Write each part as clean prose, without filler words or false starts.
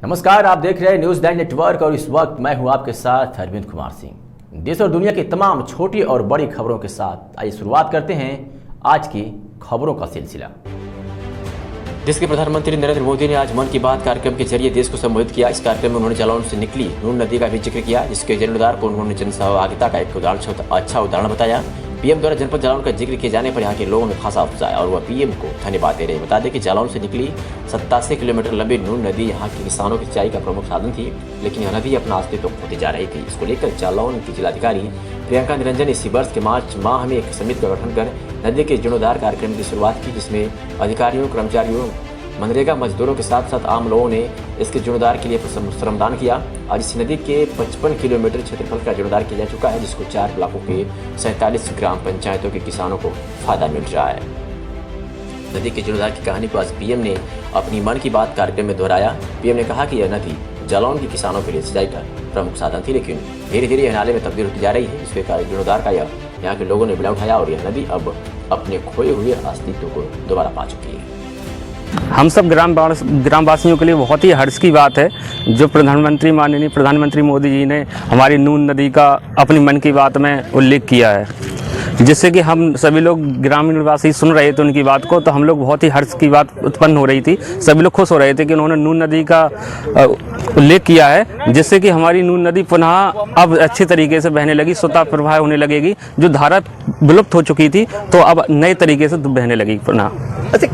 नमस्कार, आप देख रहे हैं न्यूज़ 9 नेटवर्क और इस वक्त मैं हूं आपके साथ अरविंद कुमार सिंह। देश और दुनिया की तमाम छोटी और बड़ी खबरों के साथ आइए शुरुआत करते हैं आज की खबरों का सिलसिला। देश के प्रधानमंत्री नरेंद्र मोदी ने आज मन की बात कार्यक्रम के जरिए देश को संबोधित किया। इस कार्यक्रम में उन्होंने जालौन से निकली नून नदी का भी जिक्र किया, जिसके जीर्णोद्धार को उन्होंने जन सहभागिता का एक अच्छा उदाहरण बताया। पीएम द्वारा जनपद जालौन का जिक्र किए जाने पर यहाँ के लोगों में खासा उत्साह और वह पीएम को धन्यवाद दे रहे। बता दें कि जालौन से निकली 87 किलोमीटर लंबी नून नदी यहाँ के किसानों की सिंचाई का प्रमुख साधन थी, लेकिन यह नदी अपना अस्तित्व खोती जा रही थी। इसको लेकर जालौन की जिलाधिकारी प्रियंका निरंजन इसी वर्ष के मार्च माह में एक समिति का गठन कर नदी के जीर्णोद्धार कार्यक्रम की शुरुआत की, जिसमें अधिकारियों, कर्मचारियों, मनरेगा मजदूरों के साथ साथ आम लोगों ने इसके जीर्णोद्धार के लिए श्रमदान किया। आज इस नदी के 55 किलोमीटर क्षेत्रफल का जीर्णोद्धार किया जा चुका है, जिसको 4 ब्लॉकों के 47 ग्राम पंचायतों के किसानों को फायदा मिल रहा है। नदी के जीर्णोद्धार की कहानी को आज पीएम ने अपनी मन की बात कार्यक्रम में दोहराया। पीएम ने कहा कि यह नदी जालौन के किसानों के लिए सिंचाई का प्रमुख साधन थी, लेकिन धीरे धीरे यह नाले में तब्दील होती जा रही है। इसके कारण जीर्णोद्धार का यहाँ के लोगों ने बिना उठाया और यह नदी अब अपने खोए हुए अस्तित्व को दोबारा पा चुकी है। हम सब ग्रामवासियों के लिए बहुत ही हर्ष की बात है जो माननीय प्रधानमंत्री मोदी जी ने हमारी नून नदी का अपनी मन की बात में उल्लेख किया है, जिससे कि हम सभी लोग ग्रामीण निवासी सुन रहे थे उनकी बात को, तो हम लोग बहुत ही हर्ष की बात उत्पन्न हो रही थी। सभी लोग खुश हो रहे थे कि उन्होंने नून नदी का उल्लेख किया है, जिससे कि हमारी नून नदी पुनः अब अच्छे तरीके से बहने लगी, स्वतः प्रवाह होने लगेगी। जो धारा विलुप्त हो चुकी थी तो अब नए तरीके से बहने लगी पुनः। अच्छा,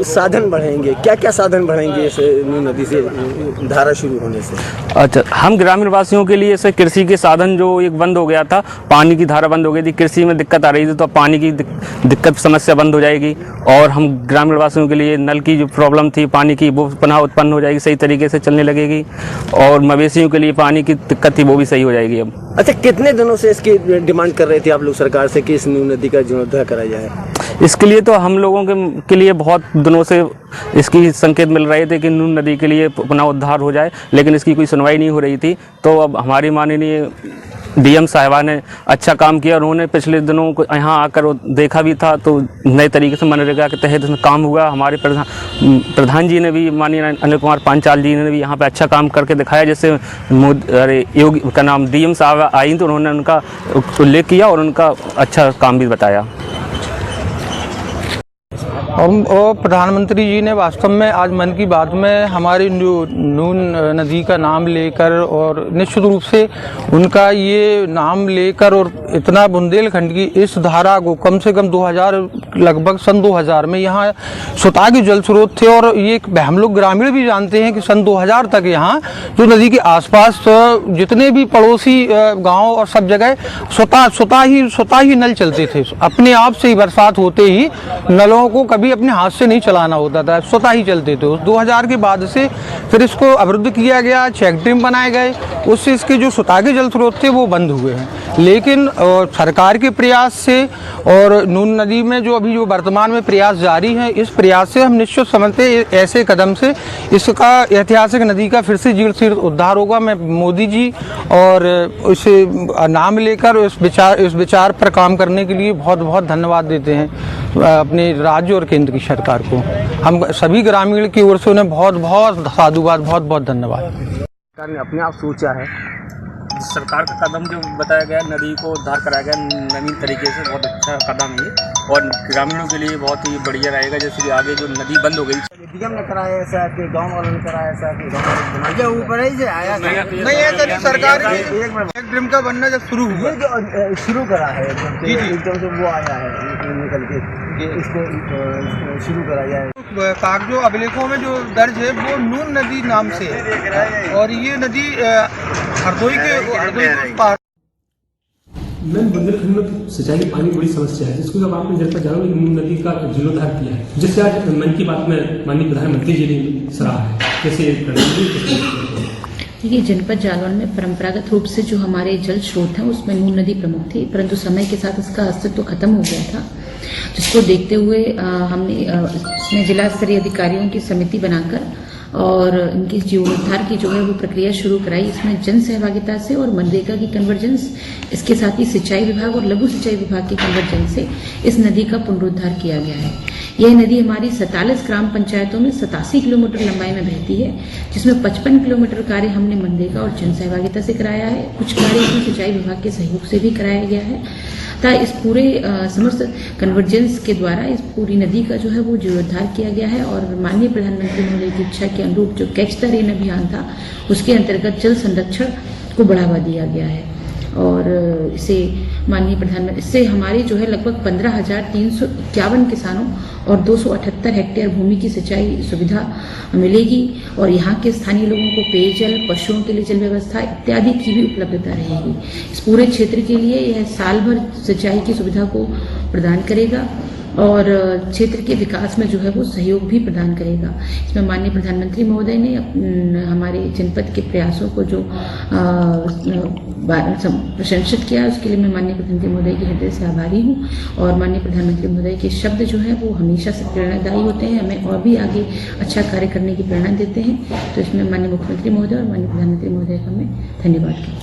साधन बढ़ेंगे, क्या क्या साधन बढ़ेंगे इस नून नदी से धारा शुरू होने से? अच्छा, हम ग्रामीण वासियों के लिए से कृषि के साधन जो एक बंद हो गया था, पानी की धारा बंद हो गई थी, कृषि में दिक्कत आ रही थी, तो पानी की दिक्कत समस्या बंद हो जाएगी और हम ग्रामीण वासियों के लिए नल की जो प्रॉब्लम थी पानी की वो पुनः उत्पन्न हो जाएगी, सही तरीके से चलने लगेगी और मवेशियों के लिए पानी की दिक्कत थी वो भी सही हो जाएगी अब। अच्छा, कितने दिनों से इसकी डिमांड कर रहे थे आप लोग सरकार से कि इस नून नदी का जीर्णोद्धार करा जाए? इसके लिए तो हम लोगों के लिए बहुत दिनों से इसकी संकेत मिल रहे थे कि नून नदी के लिए पुनः उद्धार हो जाए, लेकिन इसकी कोई सुनवाई नहीं हो रही थी। तो अब हमारी माननीय डीएम साहिबा ने अच्छा काम किया। उन्होंने पिछले दिनों को यहाँ आकर देखा भी था, तो नए तरीके से मनरेगा के तहत काम हुआ। हमारे प्रधान जी ने भी, माननीय अनिल कुमार पांचाल जी ने भी यहाँ पे अच्छा काम करके दिखाया। जैसे योगी का नाम डीएम साहब आई तो उन्होंने उनका उल्लेख किया और उनका अच्छा काम भी बताया। और प्रधानमंत्री जी ने वास्तव में आज मन की बात में हमारी नून नदी का नाम लेकर और निश्चित रूप से उनका ये नाम लेकर और इतना बुंदेलखंड की इस धारा को कम से कम 2000 लगभग सन 2000 में यहाँ स्वतः के जल स्रोत थे और ये हम लोग ग्रामीण भी जानते हैं कि सन 2000 तक यहाँ जो नदी के आसपास जितने भी पड़ोसी गाँव और सब जगह स्वतः ही नल चलते थे। अपने आप से ही बरसात होते ही नलों को कभी अपने हाथ से नहीं चलाना होता था, स्वतः ही चलते थे। 2000 के बाद से फिर इसको अवरुद्ध किया गया, चेक डैम बनाए गए, उससे इसके जो स्वतः के जल स्रोत थे वो बंद हुए हैं। लेकिन सरकार के प्रयास से और नून नदी में जो अभी जो वर्तमान में प्रयास जारी है, इस प्रयास से हम निश्चित समझते ऐसे कदम से इसका ऐतिहासिक नदी का फिर से जीर्ण उद्धार होगा। मैं मोदी जी और इसे नाम लेकर इस विचार पर काम करने के लिए बहुत बहुत धन्यवाद देते हैं अपने राज्य और केंद्र की सरकार को। हम सभी ग्रामीण की ओर से उन्हें बहुत बहुत साधुवाद, बहुत बहुत धन्यवाद। सरकार ने अपने आप सोचा है, सरकार का कदम जो बताया गया, नदी को उद्धार कराया गया नवीन तरीके से, बहुत अच्छा कदम है और ग्रामीणों के लिए बहुत ही बढ़िया रहेगा। जैसे कि आगे जो नदी बंद हो गई, डीएम ने कराया ऐसा कि गाँव वालों ने कराया ऐसा कि गाँव ऊपर ही से आया नहीं ऐसा सरकार एक ड्रीम का बनना जब शुरू हुआ, जो शुरू करा है एकदम से वो आया है निकल के इसको शुरू करा जाए। कागजों अभिलेखों में जो दर्ज है वो नून नदी नाम से है और ये नदी हरदोई के पार। बुंदेलखंड में सिंचाई की पानी बड़ी समस्या है, जिसको अब आपने जनपद जालौन में नून नदी का जीर्णोद्धार किया है, जिससे आज मन की बात में माननीय प्रधानमंत्री जी ने सराहा है। कैसे देखिए, जनपद जालौन में परंपरागत रूप से जो हमारे जल स्रोत हैं उसमें नून नदी प्रमुख थी, परंतु समय के साथ इसका अस्तित्व खत्म हो गया था, जिसको देखते हुए हमने इसमें जिला स्तरीय अधिकारियों की समिति बनाकर और इनकी जीर्णोद्धार की जो है वो प्रक्रिया शुरू कराई। इसमें जन सहभागिता से और मनरेगा की कन्वर्जेंस, इसके साथ ही सिंचाई विभाग और लघु सिंचाई विभाग के कन्वर्जेंस से इस नदी का पुनरुद्धार किया गया है। यह नदी हमारी 47 ग्राम पंचायतों में 87 किलोमीटर लंबाई में बहती है, जिसमें 55 किलोमीटर कार्य हमने मनरेगा और जन सहभागिता से कराया है। कुछ कार्य इसमें सिंचाई विभाग के सहयोग से भी कराया गया है तथा इस पूरे समस्त कन्वर्जेंस के द्वारा इस पूरी नदी का जो है वो जीर्णोद्धार किया गया है। और माननीय प्रधानमंत्री महोदय की इच्छा के अनुरूप जो कैच द रेन अभियान था उसके अंतर्गत जल संरक्षण को बढ़ावा दिया गया है। और इसे माननीय प्रधानमंत्री इससे हमारे जो है लगभग 15,351 किसानों और 278 हेक्टेयर भूमि की सिंचाई सुविधा मिलेगी और यहाँ के स्थानीय लोगों को पेयजल, पशुओं के लिए जल व्यवस्था इत्यादि की भी उपलब्धता रहेगी। इस पूरे क्षेत्र के लिए यह साल भर सिंचाई की सुविधा को प्रदान करेगा और क्षेत्र के विकास में जो है वो सहयोग भी प्रदान करेगा। इसमें माननीय प्रधानमंत्री महोदय ने हमारे जनपद के प्रयासों को जो प्रशंसित किया, उसके लिए मैं माननीय प्रधानमंत्री महोदय के हृदय से आभारी हूँ। और माननीय प्रधानमंत्री महोदय के शब्द जो है वो हमेशा से प्रेरणादायी होते हैं, हमें और भी आगे अच्छा कार्य करने की प्रेरणा देते हैं। तो इसमें माननीय मुख्यमंत्री महोदय और माननीय प्रधानमंत्री महोदय का मैं धन्यवाद करती हूँ।